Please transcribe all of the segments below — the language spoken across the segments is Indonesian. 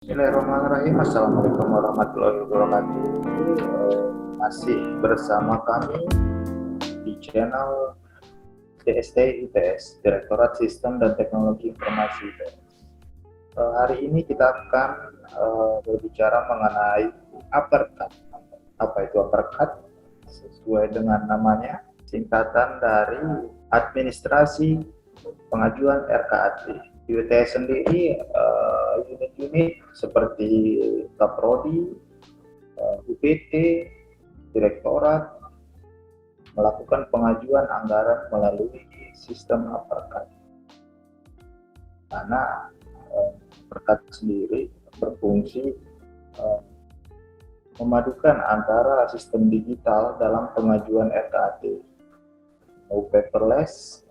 Bismillahirrahmanirrahim. Assalamualaikum warahmatullahi wabarakatuh. Masih bersama kami di channel DST ITS, Direktorat Sistem dan Teknologi Informasi ITS. Hari ini kita akan berbicara mengenai uppercut. Apa itu uppercut? Sesuai dengan namanya, singkatan dari Administrasi Pengajuan RKAT. Di UTS sendiri unit-unit seperti Kaprodi, UPT, Direktorat melakukan pengajuan anggaran melalui sistem uppercut. Karena uppercut sendiri berfungsi memadukan antara sistem digital dalam pengajuan RKAT, no paperless,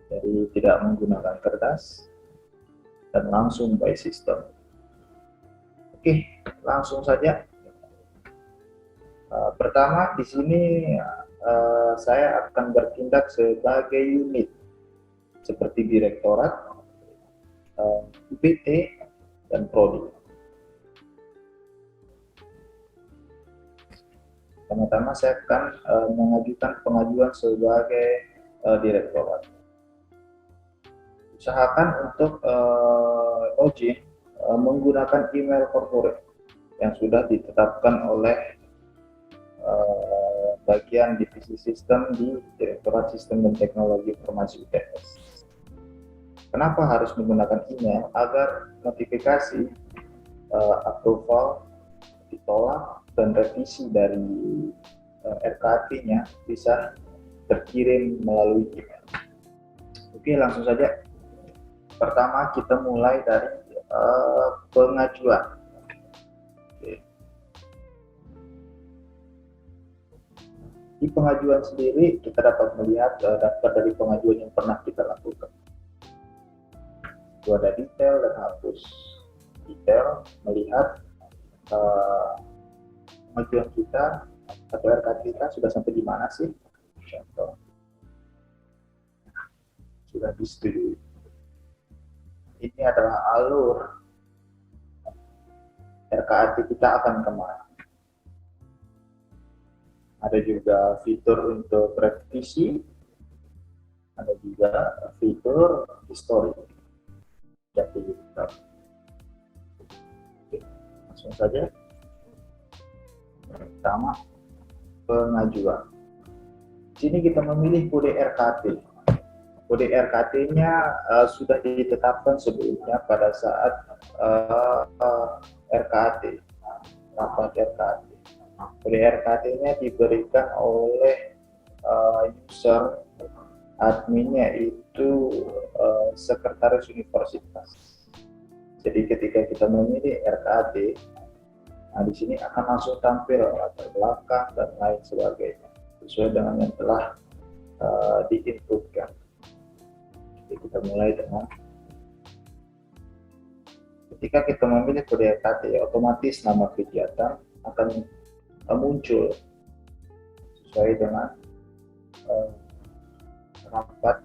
jadi tidak menggunakan kertas, dan langsung by system. Oke, langsung saja. Pertama, di sini saya akan bertindak sebagai unit seperti direktorat, UPT, dan prodi. Pertama-tama saya akan mengajukan pengajuan sebagai direktorat. Usahakan untuk login menggunakan email corporate yang sudah ditetapkan oleh bagian divisi sistem di Direktorat Sistem dan Teknologi Informasi ITS. Kenapa harus menggunakan email? Agar notifikasi approval, ditolak, dan revisi dari RKAT-nya bisa terkirim melalui email. Oke, langsung saja. Pertama, kita mulai dari pengajuan. Oke. Di pengajuan sendiri, kita dapat melihat daftar dari pengajuan yang pernah kita lakukan. Itu ada detail dan hapus. Detail melihat pengajuan kita atau RKAT kita sudah sampai di mana sih? Contoh, sudah disetujui. Ini adalah alur RKAT kita akan kemana. Ada juga fitur untuk revisi, ada juga fitur history. Jadi kita langsung saja. Pertama, pengajuan. Di sini kita memilih kode RKAT. Kode RKAT-nya sudah ditetapkan sebelumnya pada saat RKAT, rapat RKAT. Kode RKAT-nya diberikan oleh user, adminnya itu sekretaris universitas. Jadi ketika kita memilih RKAT, nah di sini akan langsung tampil latar belakang dan lain sebagainya sesuai dengan yang telah diinputkan. Jadi kita mulai dengan ketika kita memilih kode RKAT, otomatis nama kegiatan akan muncul sesuai dengan rapat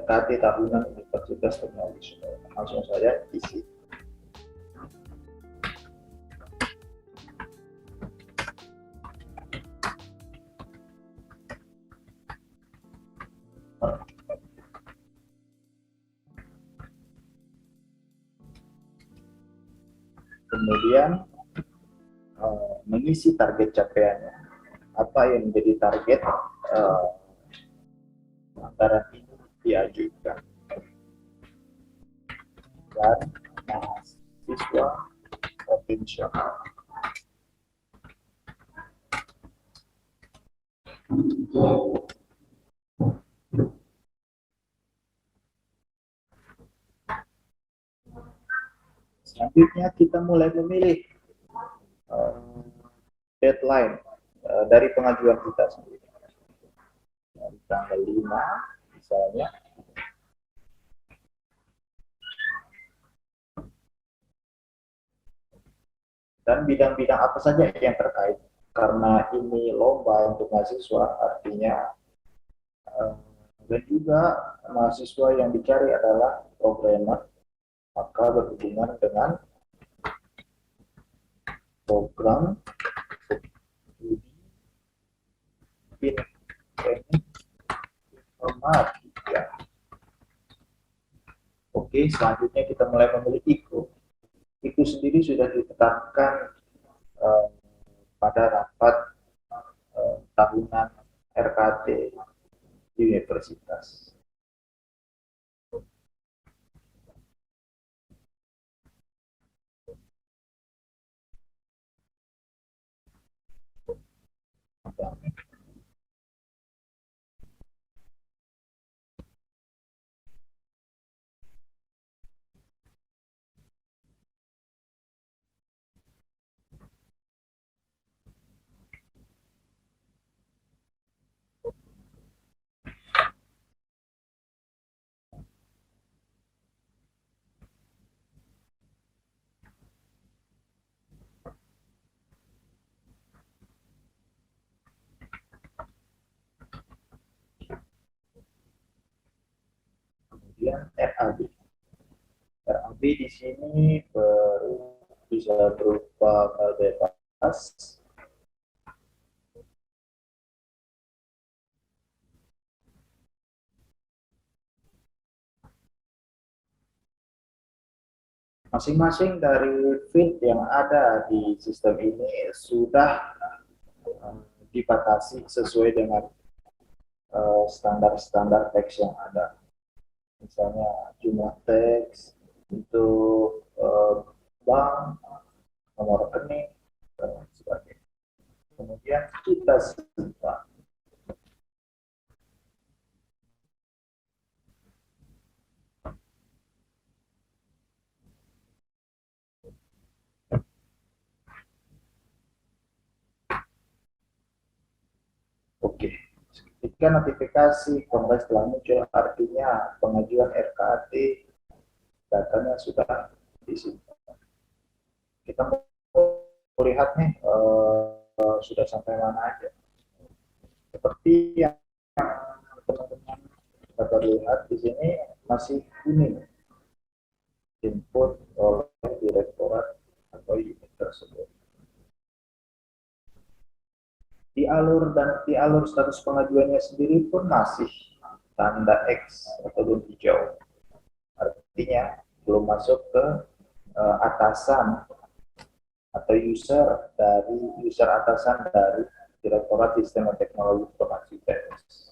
RKAT tahunan Universitas Teknologi Sumedang. Langsung saja isi. Kemudian mengisi target capaiannya. Apa yang menjadi target anggaran ini diajukan. Dan mahasiswa potensial. Selanjutnya kita mulai memilih deadline dari pengajuan kita sendiri. Dari tanggal 5 misalnya. Dan bidang-bidang apa saja yang terkait. Karena ini lomba untuk mahasiswa, artinya dan juga mahasiswa yang dicari adalah programmer, maka berhubungan dengan program studi teknik informatika. Oke, selanjutnya kita mulai memilih IKO. IKO sendiri sudah ditetapkan pada rapat tahunan RKT di universitas. Kemudian RAB. RAB di sini bisa berupa bebas, masing-masing dari field yang ada di sistem ini sudah dibatasi sesuai dengan standar-standar teks yang ada. Misalnya jumlah teks untuk bank, nomor rekening, dan sebagainya. Kemudian kita simpan. Oke, ketika notifikasi kembali setelah muncul, artinya pengajuan RKAT datanya sudah disimpan. Kita mau lihat nih sudah sampai mana aja. Seperti yang teman-teman dapat lihat di sini masih kuning, input oleh direktorat atau unit tersebut. Di alur status pengajuannya sendiri pun masih tanda X atau hijau. Artinya belum masuk ke atasan atau user atasan dari Direktorat Sistem dan Teknologi Informasi TS.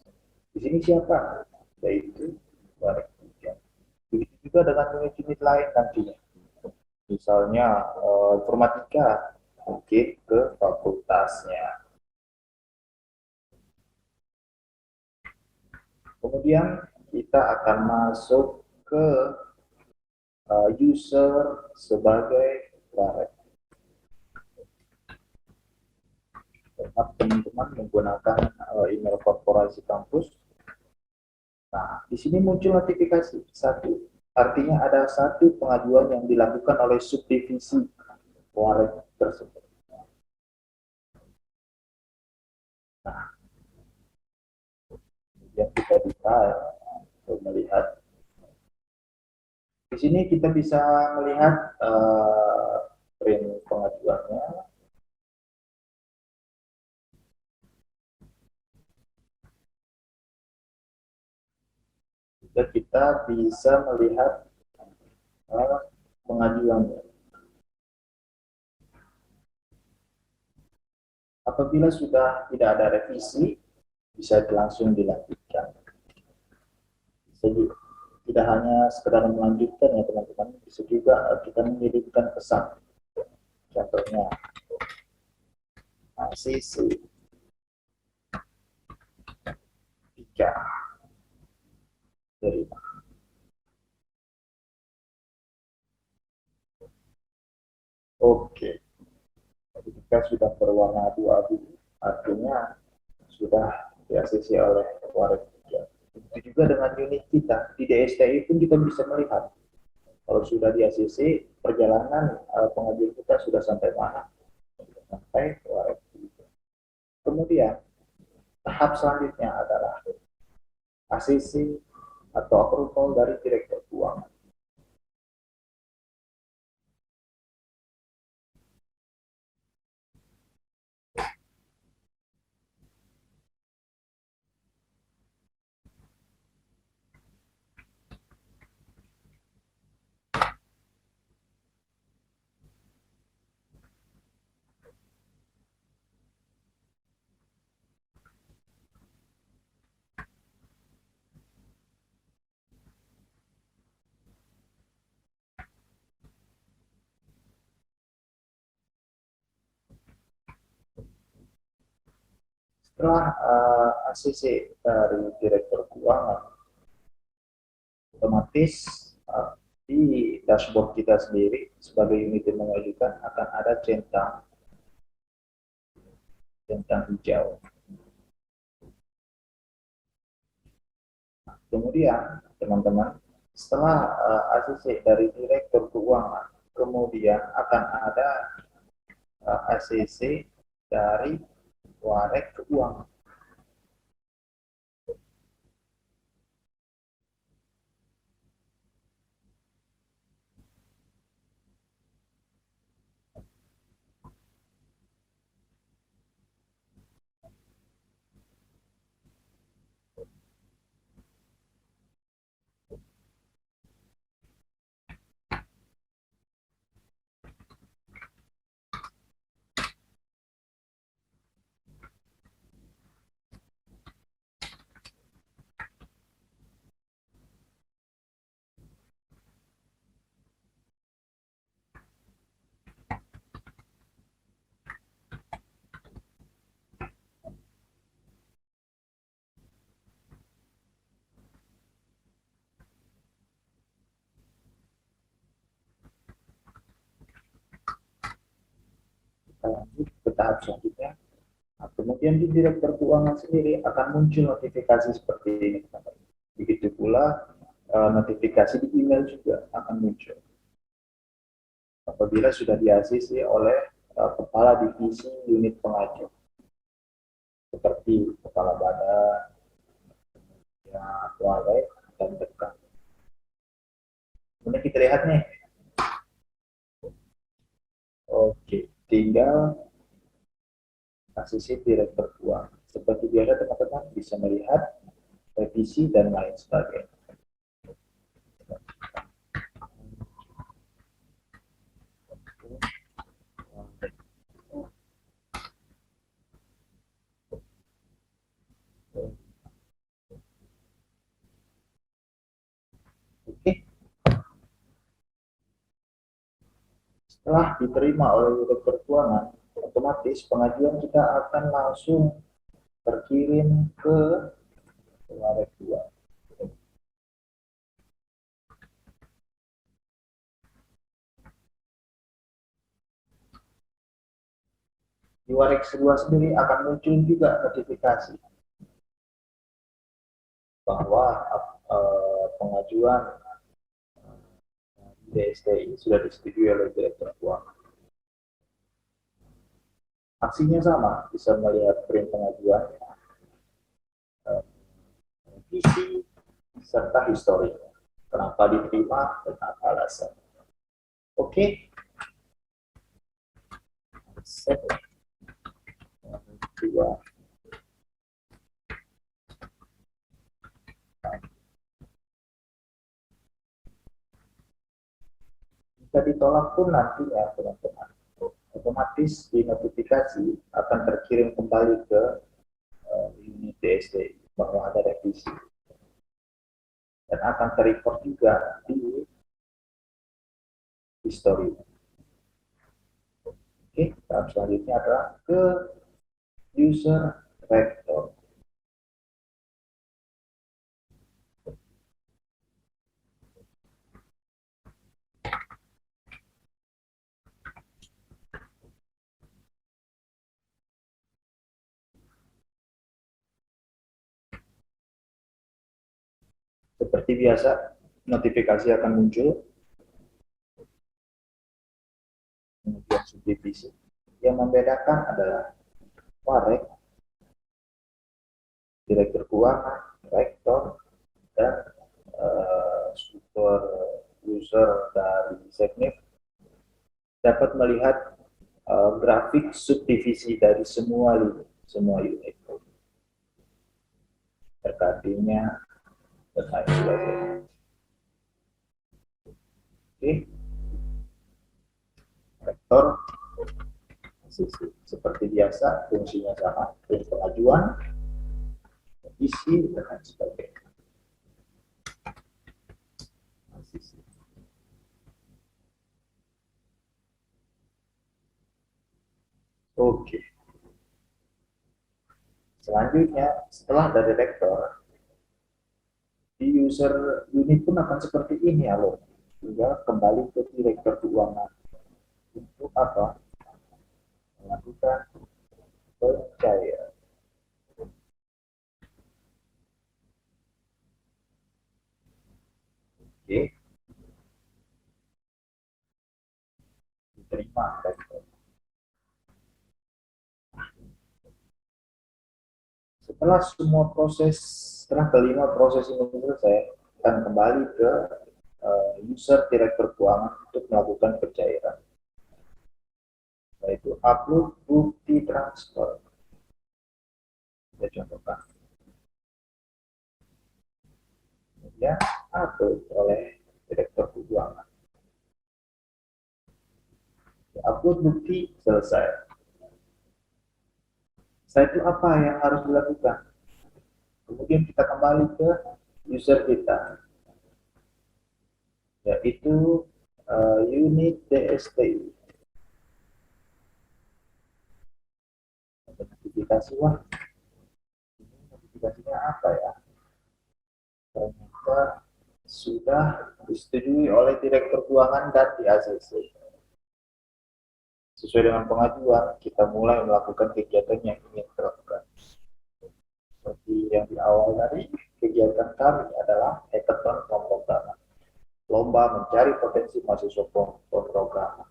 Di sini siapa? Yaitu Barik. Begitu juga dengan unit-unit lain nantinya. Misalnya informatika mungkin ke fakultasnya. Kemudian kita akan masuk ke user sebagai direct. Teman-teman menggunakan email korporasi kampus. Nah, di sini muncul notifikasi satu. Artinya ada satu pengajuan yang dilakukan oleh subdivisi waret tersebut. Nah, yang kita bisa melihat. Di sini kita bisa melihat print pengajuannya. Juga kita bisa melihat pengajuannya. Apabila sudah tidak ada revisi, bisa langsung dilanjutkan. Bisa tidak hanya sekedar melanjutkan ya teman-teman, bisa juga kita mengirimkan pesan. Contohnya ACC 3 dari Oke, ketika sudah berwarna abu-abu, artinya sudah di-ACC oleh waret. Begitu juga dengan unit kita di DSTI pun kita bisa melihat kalau sudah di-ACC perjalanan pengajuan kita sudah sampai mana, sampai waret. Kemudian tahap selanjutnya adalah ACC atau approval dari direktur keuangan. Setelah ACC dari direktur keuangan, otomatis di dashboard kita sendiri sebagai unit yang mengajukan akan ada centang hijau. Kemudian teman-teman, setelah ACC dari direktur keuangan, kemudian akan ada ACC dari warek keuangan. Kita lanjut ke tahap selanjutnya. Nah, kemudian di direktur keuangan sendiri akan muncul notifikasi seperti ini. Begitu pula notifikasi di email juga akan muncul apabila sudah di-ACC oleh kepala divisi unit pengajuan seperti kepala badan, ya, walek, dan dekan. Kemudian kita lihat nih, oke, tinggal ACC direktur keuangan. Seperti biasa teman-teman bisa melihat revisi dan lain sebagainya. Oke, setelah diterima oleh direktur keuangan, otomatis pengajuan kita akan langsung terkirim ke warek keuangan. Di warek kedua sendiri akan muncul juga notifikasi bahwa pengajuan DSTI sudah disetujui oleh direktur keuangan. Aksinya sama, bisa melihat print pengajuan, visi, serta histori. Kenapa diterima dan apa alasan. Oke, set dua. Jika ditolak pun nantinya teman-teman otomatis di notifikasi akan terkirim kembali ke unit DSTI bahwa ada revisi dan akan terreport juga di history. Oke, tahap selanjutnya adalah ke user rector. Seperti biasa, notifikasi akan muncul, kemudian subdivisi. Yang membedakan adalah warek, direktur keuangan, rektor, dan super user dari Seknif dapat melihat grafik subdivisi dari semua unit, RKD-nya, dan lain sebagainya. Oke, rektor seperti biasa fungsinya sama, pengajuan, isi, dan lain sebagainya. Oke, Selanjutnya, setelah dari rektor, di user unit pun akan seperti ini ya loh. Tinggal kembali ke direktur keuangan. Untuk apa? Melakukan pencairan. Oke, diterima rektor. Setelah semua proses, setelah kelima proses ini selesai, akan kembali ke user direktur keuangan untuk melakukan pencairan. Yaitu upload bukti transfer. Kita contohkan. Kemudian upload oleh direktur keuangan. Upload bukti selesai. Setelah itu apa yang harus dilakukan? Kemudian kita kembali ke user kita, yaitu unit DSTI. Notifikasi, wah, ini notifikasinya apa ya? Ternyata sudah disetujui oleh direktur keuangan dan di ACC. Sesuai dengan pengajuan, kita mulai melakukan kegiatan yang ingin dilakukan. Seperti yang di awal tadi, kegiatan kami adalah hackathon pemrograman. Lomba mencari potensi mahasiswa pemrograman.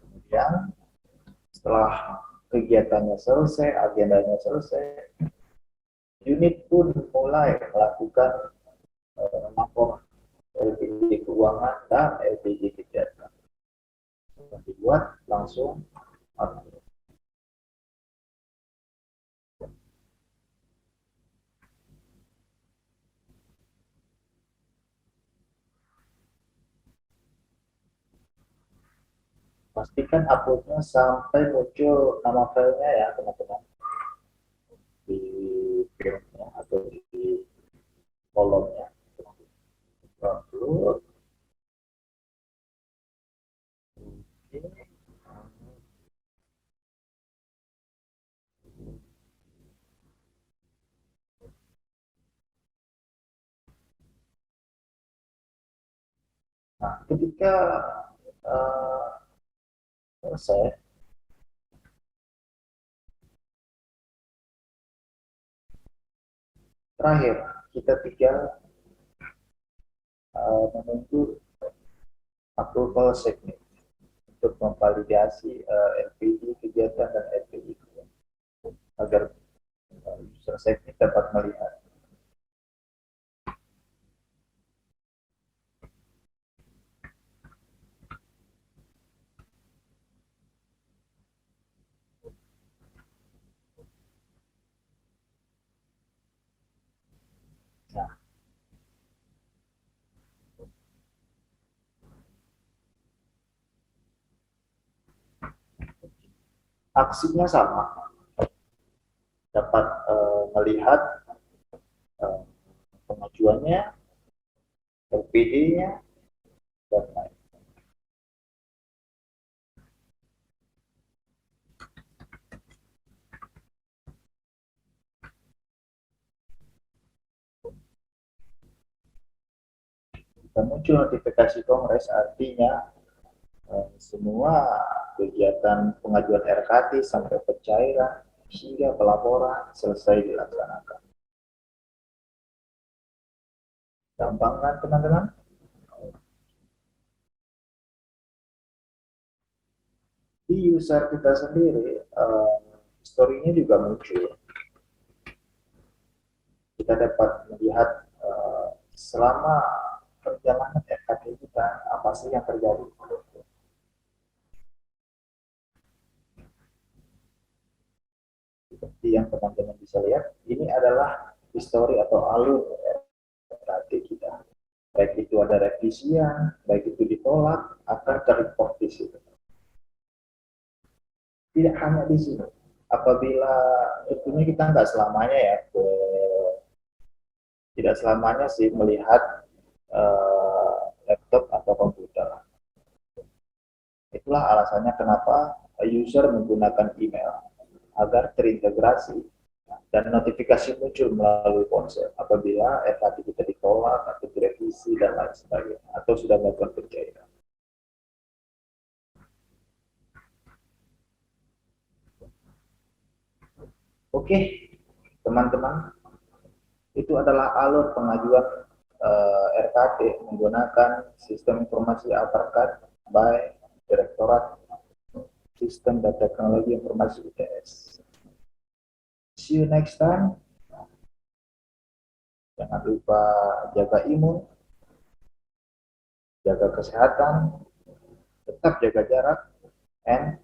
Kemudian setelah kegiatannya selesai, agendanya selesai, unit pun mulai melakukan lapor LPG keuangan dan LPG kegiatan. Dibuat langsung upload. Pastikan uploadnya sampai muncul nama filenya ya teman-teman, di filenya atau di kolomnya. Upload. Nah, ketika uh, selesai, terakhir kita tinggal menunggu approval segment untuk memvalidasi LPG kegiatan dan LPG agar user segment dapat melihat. Nah, aksinya sama, dapat melihat pengajuannya, LPD-nya, dan lain. Jika muncul notifikasi kongres, artinya semua kegiatan pengajuan RKT sampai pencairan hingga pelaporan selesai dilaksanakan. Gampang kan teman-teman? Di user kita sendiri, story-nya juga muncul. Kita dapat melihat selama perjalanan RKT kita, apa sih yang terjadi. Seperti yang teman-teman bisa lihat, ini adalah histori atau alur RKT kita. Baik itu ada revisian, baik itu ditolak, akan terreport di situ. Tidak hanya di sini. Apabila tentunya kita nggak selamanya ya, tidak selamanya sih melihat laptop atau komputer. Itulah alasannya kenapa user menggunakan email agar terintegrasi dan notifikasi muncul melalui ponsel apabila RKT kita ditolak atau direvisi dan lain sebagainya atau sudah melakukan pencairan. Oke, teman-teman, itu adalah alur pengajuan RKT menggunakan sistem informasi APARKAD by Direktorat Sistem dan Teknologi Informasi ITS. See you next time. Jangan lupa jaga imun, jaga kesehatan, tetap jaga jarak, and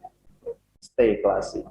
stay classy.